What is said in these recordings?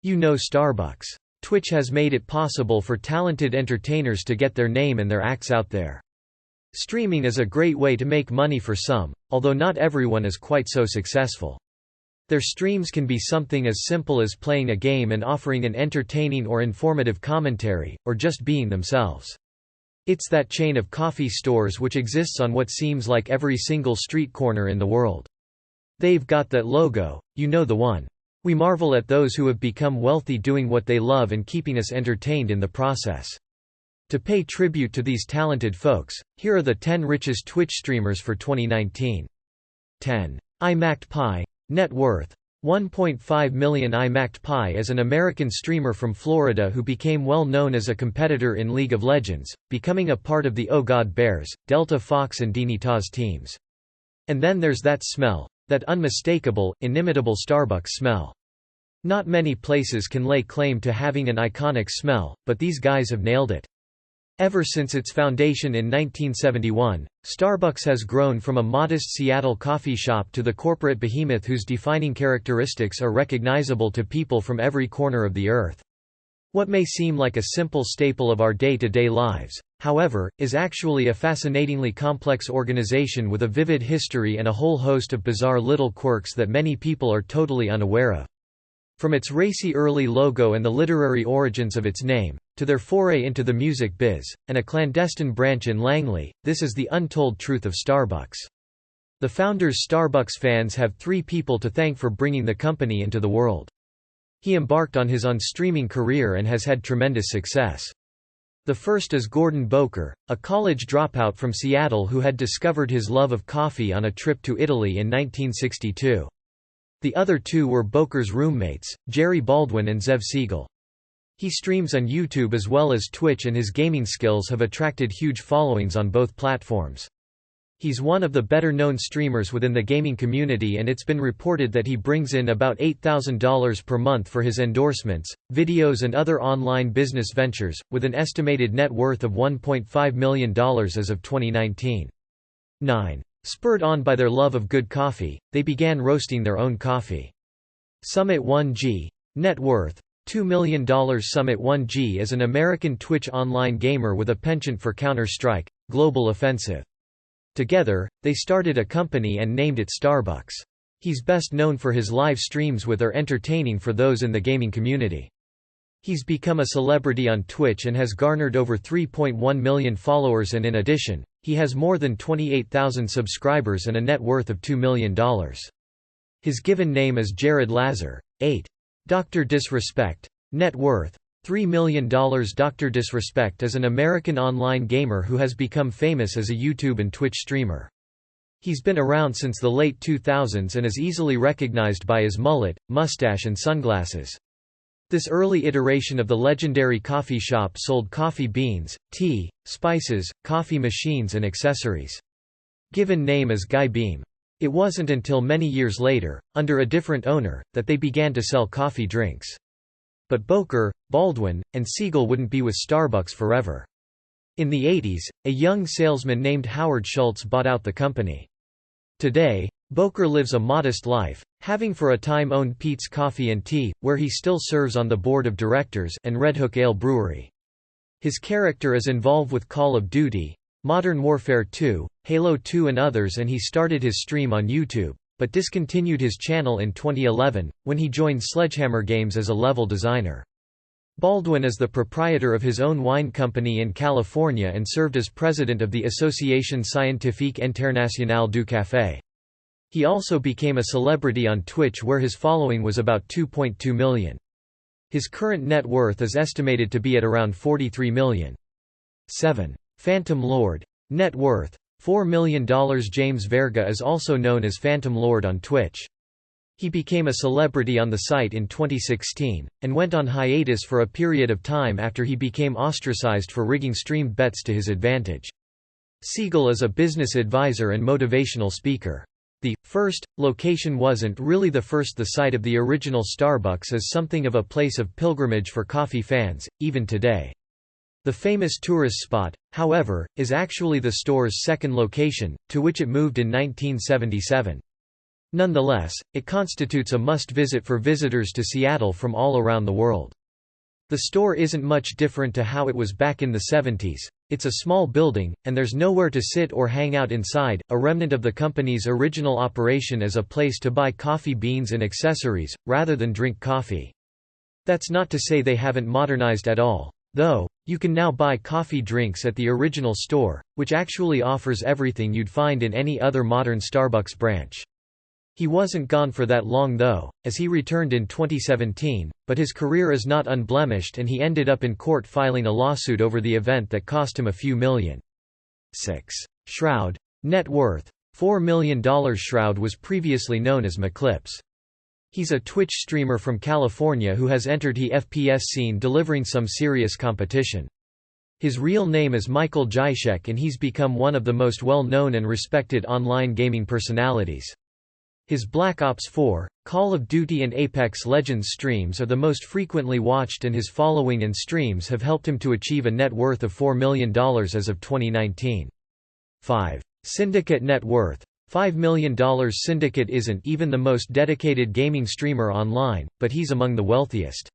You know Starbucks. Twitch has made it possible for talented entertainers to get their name and their acts out there. Streaming is a great way to make money for some, although not everyone is quite so successful. Their streams can be something as simple as playing a game and offering an entertaining or informative commentary, or just being themselves. It's that chain of coffee stores which exists on what seems like every single street corner in the world. They've got that logo, you know the one. We marvel at those who have become wealthy doing what they love and keeping us entertained in the process. To pay tribute to these talented folks, here are the 10 richest Twitch streamers for 2019. 10. Pewdiepie. Net worth. $1.5 million. Pewdiepie is an American streamer from Florida who became well known as a competitor in League of Legends, becoming a part of the Oh God Bears, Delta Fox and Dignitas teams. And then there's that smell, that unmistakable, inimitable Starbucks smell. Not many places can lay claim to having an iconic smell, but these guys have nailed it. Ever since its foundation in 1971, Starbucks has grown from a modest Seattle coffee shop to the corporate behemoth whose defining characteristics are recognizable to people from every corner of the earth. What may seem like a simple staple of our day-to-day lives, however, is actually a fascinatingly complex organization with a vivid history and a whole host of bizarre little quirks that many people are totally unaware of. From its racy early logo and the literary origins of its name, to their foray into the music biz, and a clandestine branch in Langley, this is the untold truth of Starbucks. The founder's Starbucks fans have 3 people to thank for bringing the company into the world. He embarked on his streaming career and has had tremendous success. The first is Gordon Boker, a college dropout from Seattle who had discovered his love of coffee on a trip to Italy in 1962. The other 2 were Boker's roommates, Jerry Baldwin and Zev Siegel. He streams on YouTube as well as Twitch, and his gaming skills have attracted huge followings on both platforms. He's one of the better-known streamers within the gaming community, and it's been reported that he brings in about $8,000 per month for his endorsements, videos and other online business ventures, with an estimated net worth of $1.5 million as of 2019. 9. Spurred on by their love of good coffee, they began roasting their own coffee. Summit 1G. Net worth. $2 million. Summit 1G is an American Twitch online gamer with a penchant for Counter-Strike, Global Offensive. Together, they started a company and named it Starbucks. He's best known for his live streams which are entertaining for those in the gaming community. He's become a celebrity on Twitch and has garnered over 3.1 million followers, and in addition, he has more than 28,000 subscribers and a net worth of $2 million. His given name is Jared Lazar. 8. Dr. Disrespect. Net worth. $3 million. Dr. Disrespect is an American online gamer who has become famous as a YouTube and Twitch streamer. He's been around since the late 2000s and is easily recognized by his mullet, mustache and sunglasses. This early iteration of the legendary coffee shop sold coffee beans, tea, spices, coffee machines and accessories. Given name is Guy Beam. It wasn't until many years later, under a different owner, that they began to sell coffee drinks. But Boker, Baldwin, and Siegel wouldn't be with Starbucks forever. In the 80s, a young salesman named Howard Schultz bought out the company. Today, Boker lives a modest life, having for a time owned Pete's Coffee and Tea, where he still serves on the board of directors, and Red Hook Ale Brewery. His character is involved with Call of Duty, Modern Warfare 2, Halo 2 and others, and he started his stream on YouTube, but discontinued his channel in 2011, when he joined Sledgehammer Games as a level designer. Baldwin is the proprietor of his own wine company in California and served as president of the Association Scientifique Internationale du Café. He also became a celebrity on Twitch, where his following was about 2.2 million. His current net worth is estimated to be at around $43 million. 7. Phantom Lord. Net worth. $4 million. James Verga is also known as Phantom Lord on Twitch. He became a celebrity on the site in 2016, and went on hiatus for a period of time after he became ostracized for rigging streamed bets to his advantage. Siegel is a business advisor and motivational speaker. The first location wasn't really the first. The site of the original Starbucks is something of a place of pilgrimage for coffee fans, even today. The famous tourist spot, however, is actually the store's second location, to which it moved in 1977. Nonetheless, it constitutes a must-visit for visitors to Seattle from all around the world. The store isn't much different to how it was back in the 70s. It's a small building, and there's nowhere to sit or hang out inside, a remnant of the company's original operation as a place to buy coffee beans and accessories, rather than drink coffee. That's not to say they haven't modernized at all, though. You can now buy coffee drinks at the original store, which actually offers everything you'd find in any other modern Starbucks branch. He wasn't gone for that long though, as he returned in 2017, but his career is not unblemished and he ended up in court filing a lawsuit over the event that cost him a few million. 6. Shroud. Net worth. $4 million. Shroud was previously known as Mclips. He's a Twitch streamer from California who has entered the FPS scene delivering some serious competition. His real name is Michael Jacek and he's become one of the most well-known and respected online gaming personalities. His Black Ops 4, Call of Duty and Apex Legends streams are the most frequently watched and his following and streams have helped him to achieve a net worth of $4 million as of 2019. 5. Syndicate. Net worth. $5 million. Syndicate isn't even the most dedicated gaming streamer online, but he's among the wealthiest.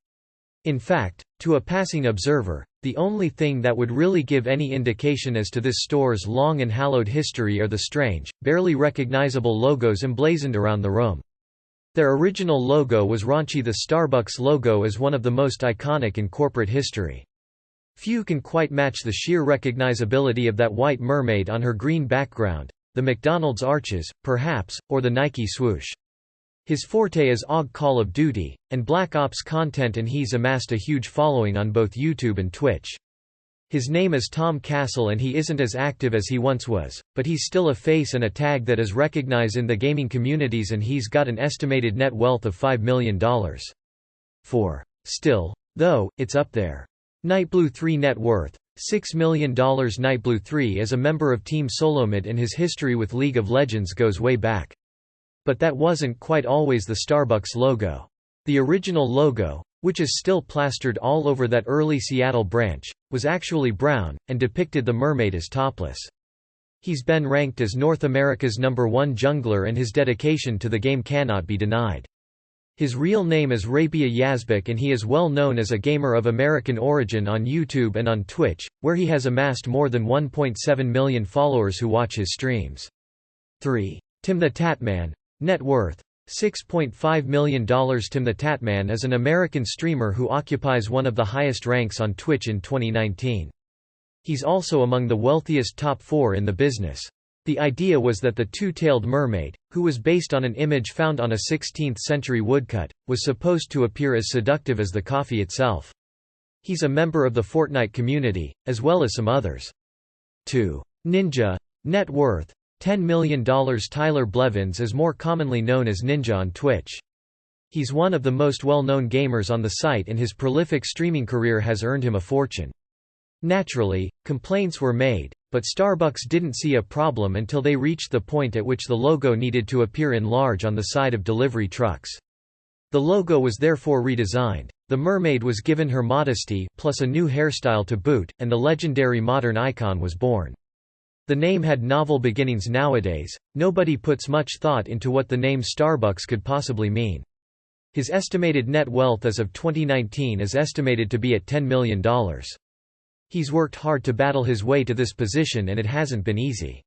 In fact, to a passing observer, the only thing that would really give any indication as to this store's long and hallowed history are the strange, barely recognizable logos emblazoned around the room. Their original logo was raunchy. The Starbucks logo is one of the most iconic in corporate history. Few can quite match the sheer recognizability of that white mermaid on her green background, the McDonald's arches, perhaps, or the Nike swoosh. His forte is AUG Call of Duty, and Black Ops content and he's amassed a huge following on both YouTube and Twitch. His name is Tom Castle and he isn't as active as he once was, but he's still a face and a tag that is recognized in the gaming communities and he's got an estimated net wealth of $5 million. 4. Still, though, it's up there. Nightblue 3. Net worth. $6 million. Nightblue 3 is a member of Team Solomid and his history with League of Legends goes way back. But that wasn't quite always the Starbucks logo. The original logo, which is still plastered all over that early Seattle branch, was actually brown, and depicted the mermaid as topless. He's been ranked as North America's #1 jungler and his dedication to the game cannot be denied. His real name is Rabia Yazbek and he is well known as a gamer of American origin on YouTube and on Twitch, where he has amassed more than 1.7 million followers who watch his streams. 3. Tim the Tatman. Net worth. $6.5 million. Tim the Tatman is an American streamer who occupies one of the highest ranks on Twitch in 2019. He's also among the wealthiest top 4 in the business. The idea was that the two-tailed mermaid, who was based on an image found on a 16th-century woodcut, was supposed to appear as seductive as the coffee itself. He's a member of the Fortnite community, as well as some others. 2. Ninja. Net worth. $10 million. Tyler Blevins is more commonly known as Ninja on Twitch. He's one of the most well-known gamers on the site and his prolific streaming career has earned him a fortune. Naturally, complaints were made, but Starbucks didn't see a problem until they reached the point at which the logo needed to appear in large on the side of delivery trucks. The logo was therefore redesigned. The mermaid was given her modesty plus a new hairstyle to boot, and the legendary modern icon was born. The name had novel beginnings. Nowadays, nobody puts much thought into what the name Starbucks could possibly mean. His estimated net wealth as of 2019 is estimated to be at $10 million. He's worked hard to battle his way to this position and it hasn't been easy.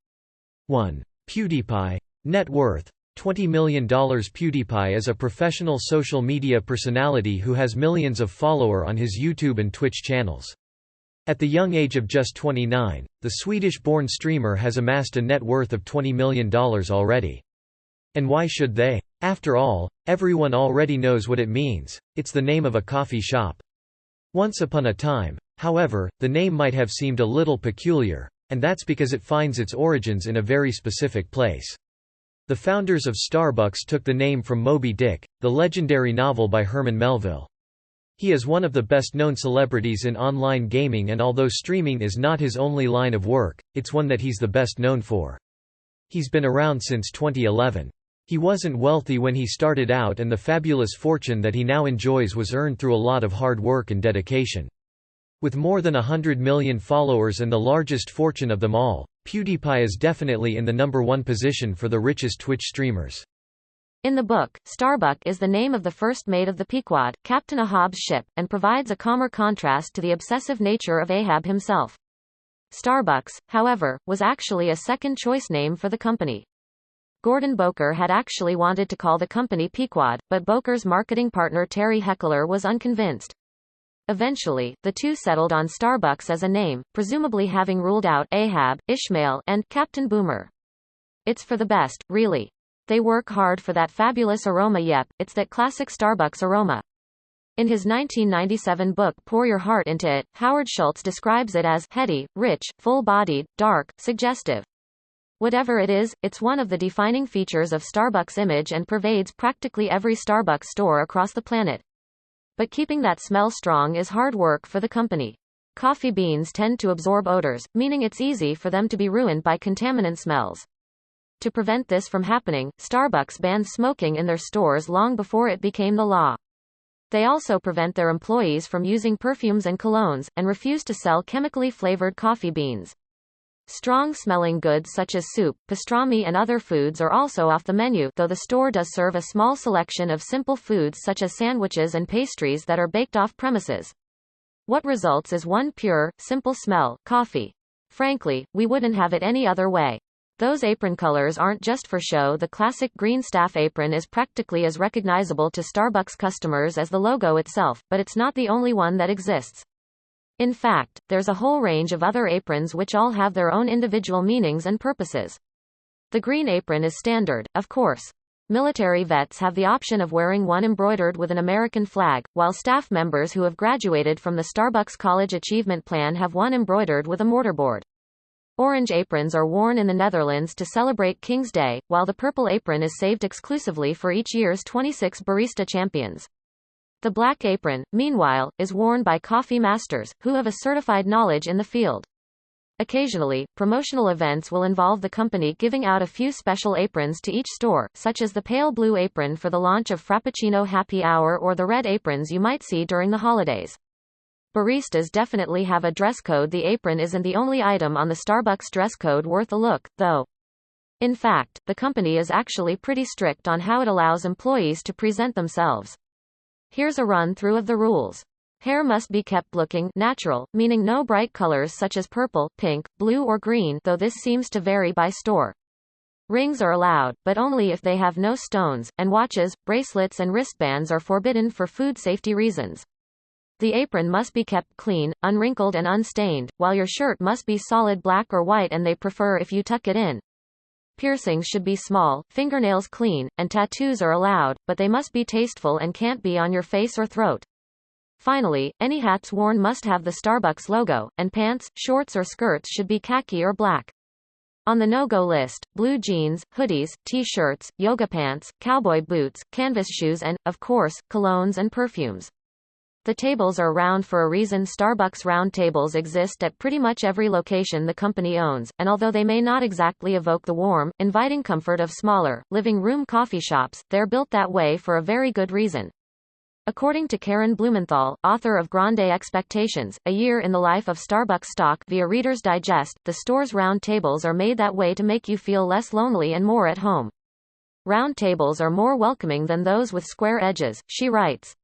1. Pewdiepie. Net worth. $20 million. Pewdiepie is a professional social media personality who has millions of followers on his YouTube and Twitch channels. At the young age of just 29, the Swedish-born streamer has amassed a net worth of $20 million already. And why should they? After all, everyone already knows what it means. It's the name of a coffee shop. Once upon a time, however, the name might have seemed a little peculiar, and that's because it finds its origins in a very specific place. The founders of Starbucks took the name from Moby Dick, the legendary novel by Herman Melville. He is one of the best-known celebrities in online gaming and although streaming is not his only line of work, it's one that he's the best known for. He's been around since 2011. He wasn't wealthy when he started out and the fabulous fortune that he now enjoys was earned through a lot of hard work and dedication. With more than 100 million followers and the largest fortune of them all, Pewdiepie is definitely in the #1 position for the richest Twitch streamers. In the book, Starbuck is the name of the first mate of the Pequod, Captain Ahab's ship, and provides a calmer contrast to the obsessive nature of Ahab himself. Starbucks, however, was actually a second-choice name for the company. Gordon Boker had actually wanted to call the company Pequod, but Boker's marketing partner Terry Heckler was unconvinced. Eventually, the two settled on Starbucks as a name, presumably having ruled out Ahab, Ishmael, and Captain Boomer. It's for the best, really. They work hard for that fabulous aroma. Yep, it's that classic Starbucks aroma. In his 1997 book Pour Your Heart Into It, Howard Schultz describes it as heady, rich, full-bodied, dark, suggestive. Whatever it is, it's one of the defining features of Starbucks' image and pervades practically every Starbucks store across the planet. But keeping that smell strong is hard work for the company. Coffee beans tend to absorb odors, meaning it's easy for them to be ruined by contaminant smells. To prevent this from happening, Starbucks banned smoking in their stores long before it became the law. They also prevent their employees from using perfumes and colognes, and refuse to sell chemically flavored coffee beans. Strong-smelling goods such as soup, pastrami and other foods are also off the menu, though the store does serve a small selection of simple foods such as sandwiches and pastries that are baked off premises. What results is one pure, simple smell, coffee. Frankly, we wouldn't have it any other way. Those apron colors aren't just for show. The classic green staff apron is practically as recognizable to Starbucks customers as the logo itself, but it's not the only one that exists. In fact, there's a whole range of other aprons which all have their own individual meanings and purposes. The green apron is standard, of course. Military vets have the option of wearing one embroidered with an American flag, while staff members who have graduated from the Starbucks College Achievement Plan have one embroidered with a mortarboard. Orange aprons are worn in the Netherlands to celebrate King's Day, while the purple apron is saved exclusively for each year's 26 barista champions. The black apron, meanwhile, is worn by coffee masters, who have a certified knowledge in the field. Occasionally, promotional events will involve the company giving out a few special aprons to each store, such as the pale blue apron for the launch of Frappuccino Happy Hour or the red aprons you might see during the holidays. Baristas definitely have a dress code. The apron isn't the only item on the Starbucks dress code worth a look, though. In fact, the company is actually pretty strict on how it allows employees to present themselves. Here's a run-through of the rules. Hair must be kept looking natural, meaning no bright colors such as purple, pink, blue or green, though this seems to vary by store. Rings are allowed, but only if they have no stones, and watches, bracelets and wristbands are forbidden for food safety reasons. The apron must be kept clean, unwrinkled and unstained, while your shirt must be solid black or white, and they prefer if you tuck it in. Piercings should be small, fingernails clean, and tattoos are allowed, but they must be tasteful and can't be on your face or throat. Finally, any hats worn must have the Starbucks logo, and pants, shorts or skirts should be khaki or black. On the no-go list, blue jeans, hoodies, t-shirts, yoga pants, cowboy boots, canvas shoes and, of course, colognes and perfumes. The tables are round for a reason. Starbucks round tables exist at pretty much every location the company owns, and although they may not exactly evoke the warm, inviting comfort of smaller, living room coffee shops, they're built that way for a very good reason. According to Karen Blumenthal, author of Grande Expectations, A Year in the Life of Starbucks Stock via Reader's Digest, the store's round tables are made that way to make you feel less lonely and more at home. Round tables are more welcoming than those with square edges, she writes.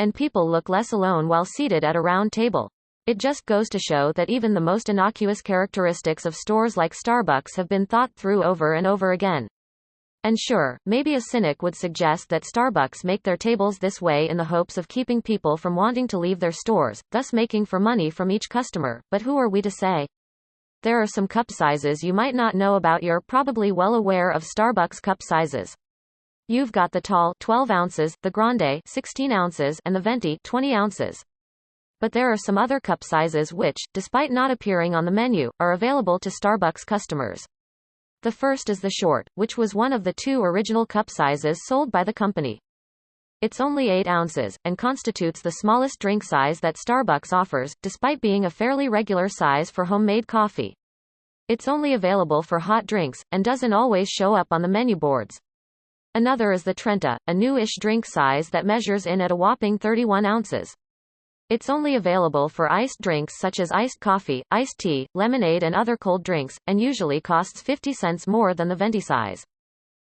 And people look less alone while seated at a round table. It just goes to show that even the most innocuous characteristics of stores like Starbucks have been thought through over and over again. And sure, maybe a cynic would suggest that Starbucks make their tables this way in the hopes of keeping people from wanting to leave their stores, thus making for money from each customer, but who are we to say? There are some cup sizes you might not know about. You're probably well aware of Starbucks cup sizes. You've got the tall 12 ounces, the grande 16 ounces, and the venti 20 ounces. But there are some other cup sizes which, despite not appearing on the menu, are available to Starbucks customers. The first is the short, which was one of the two original cup sizes sold by the company. It's only 8 ounces, and constitutes the smallest drink size that Starbucks offers, despite being a fairly regular size for homemade coffee. It's only available for hot drinks, and doesn't always show up on the menu boards. Another is the Trenta, a new-ish drink size that measures in at a whopping 31 ounces. It's only available for iced drinks such as iced coffee, iced tea, lemonade and other cold drinks, and usually costs 50 cents more than the venti size.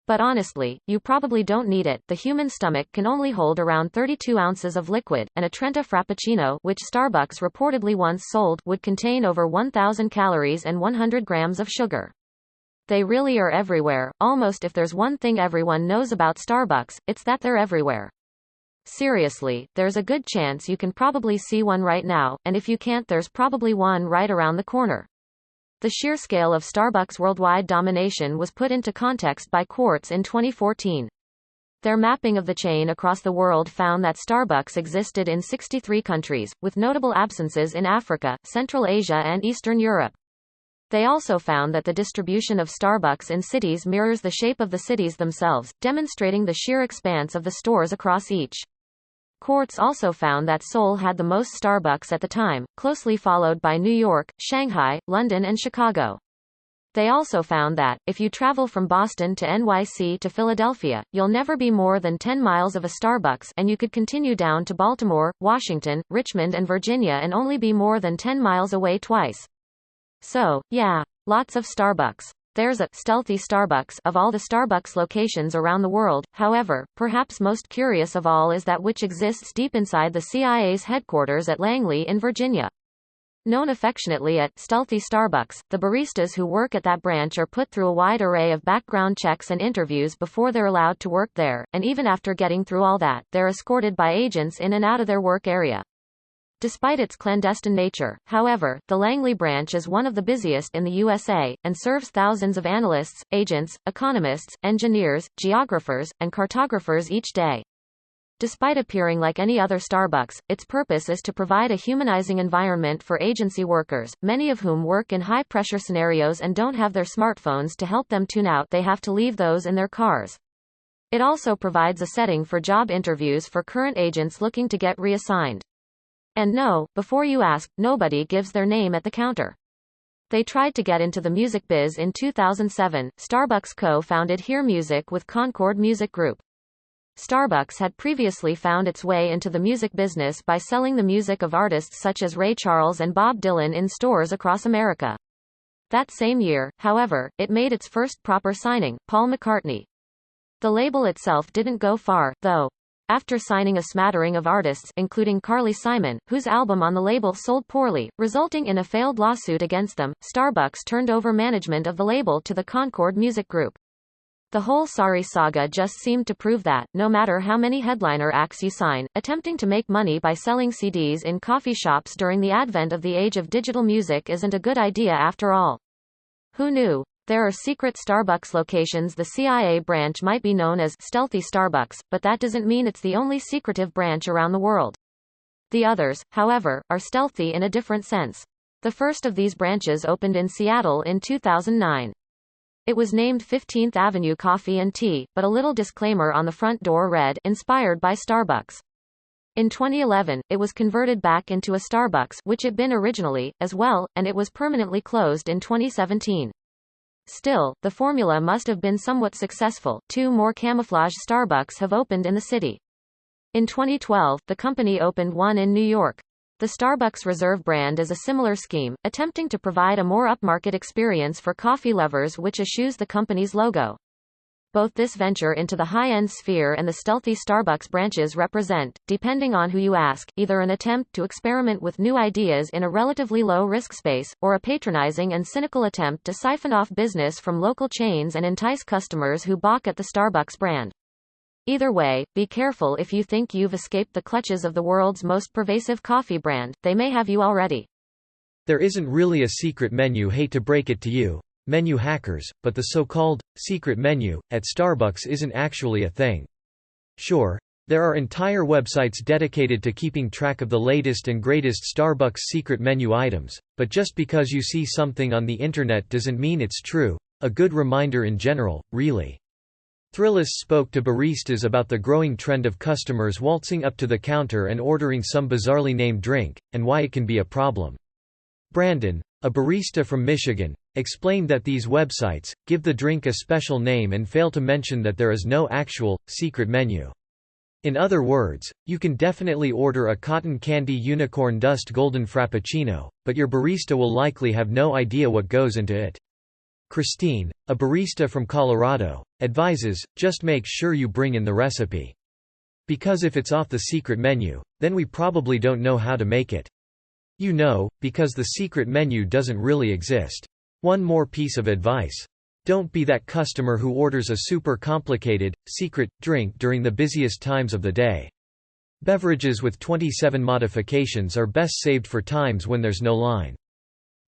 But honestly, you probably don't need it. The human stomach can only hold around 32 ounces of liquid, and a Trenta Frappuccino, which Starbucks reportedly once sold, would contain over 1,000 calories and 100 grams of sugar. They really are everywhere. Almost if there's one thing everyone knows about Starbucks, it's that they're everywhere. Seriously, there's a good chance you can probably see one right now, and if you can't, there's probably one right around the corner. The sheer scale of Starbucks' worldwide domination was put into context by Quartz in 2014. Their mapping of the chain across the world found that Starbucks existed in 63 countries, with notable absences in Africa, Central Asia and Eastern Europe. They also found that the distribution of Starbucks in cities mirrors the shape of the cities themselves, demonstrating the sheer expanse of the stores across each. Quartz also found that Seoul had the most Starbucks at the time, closely followed by New York, Shanghai, London and Chicago. They also found that, if you travel from Boston to NYC to Philadelphia, you'll never be more than 10 miles of a Starbucks, and you could continue down to Baltimore, Washington, Richmond and Virginia and only be more than 10 miles away twice. So, yeah, lots of Starbucks. There's a stealthy Starbucks of all the Starbucks locations around the world. However, perhaps most curious of all is that which exists deep inside the CIA's headquarters at Langley in Virginia. Known affectionately as Stealthy Starbucks, the baristas who work at that branch are put through a wide array of background checks and interviews before they're allowed to work there, and even after getting through all that, they're escorted by agents in and out of their work area. Despite its clandestine nature, however, the Langley branch is one of the busiest in the USA, and serves thousands of analysts, agents, economists, engineers, geographers, and cartographers each day. Despite appearing like any other Starbucks, its purpose is to provide a humanizing environment for agency workers, many of whom work in high-pressure scenarios and don't have their smartphones to help them tune out. They have to leave those in their cars. It also provides a setting for job interviews for current agents looking to get reassigned. And no, before you ask, nobody gives their name at the counter. They tried to get into the music biz in 2007. Starbucks co-founded Hear Music with Concord Music Group. Starbucks had previously found its way into the music business by selling the music of artists such as Ray Charles and Bob Dylan in stores across America. That same year, however, it made its first proper signing, Paul McCartney. The label itself didn't go far, though. After signing a smattering of artists including Carly Simon, whose album on the label sold poorly, resulting in a failed lawsuit against them, Starbucks turned over management of the label to the Concord Music Group. The whole sorry saga just seemed to prove that, no matter how many headliner acts you sign, attempting to make money by selling CDs in coffee shops during the advent of the age of digital music isn't a good idea after all. Who knew? There are secret Starbucks locations. The CIA branch might be known as Stealthy Starbucks, but that doesn't mean it's the only secretive branch around the world. The others, however, are stealthy in a different sense. The first of these branches opened in Seattle in 2009. It was named 15th Avenue Coffee and Tea, but a little disclaimer on the front door read, "Inspired by Starbucks." In 2011, it was converted back into a Starbucks, which it been originally, as well, and it was permanently closed in 2017. Still, the formula must have been somewhat successful. 2 more camouflage Starbucks have opened in the city. In 2012, the company opened one in New York. The Starbucks Reserve brand is a similar scheme, attempting to provide a more upmarket experience for coffee lovers, which eschews the company's logo. Both this venture into the high-end sphere and the stealthy Starbucks branches represent, depending on who you ask, either an attempt to experiment with new ideas in a relatively low-risk space, or a patronizing and cynical attempt to siphon off business from local chains and entice customers who balk at the Starbucks brand. Either way, be careful if you think you've escaped the clutches of the world's most pervasive coffee brand. They may have you already. There isn't really a secret menu, hate to break it to you, menu hackers, but the so-called secret menu at Starbucks isn't actually a thing. Sure, there are entire websites dedicated to keeping track of the latest and greatest Starbucks secret menu items, but just because you see something on the internet doesn't mean it's true. A good reminder in general, really. Thrillist spoke to baristas about the growing trend of customers waltzing up to the counter and ordering some bizarrely named drink, and why it can be a problem. Brandon, a barista from Michigan, explained that these websites give the drink a special name and fail to mention that there is no actual, secret menu. In other words, you can definitely order a cotton candy unicorn dust golden frappuccino, but your barista will likely have no idea what goes into it. Christine, a barista from Colorado, advises, just make sure you bring in the recipe. Because if it's off the secret menu, then we probably don't know how to make it. You know, because the secret menu doesn't really exist. One more piece of advice. Don't be that customer who orders a super complicated, secret, drink during the busiest times of the day. Beverages with 27 modifications are best saved for times when there's no line.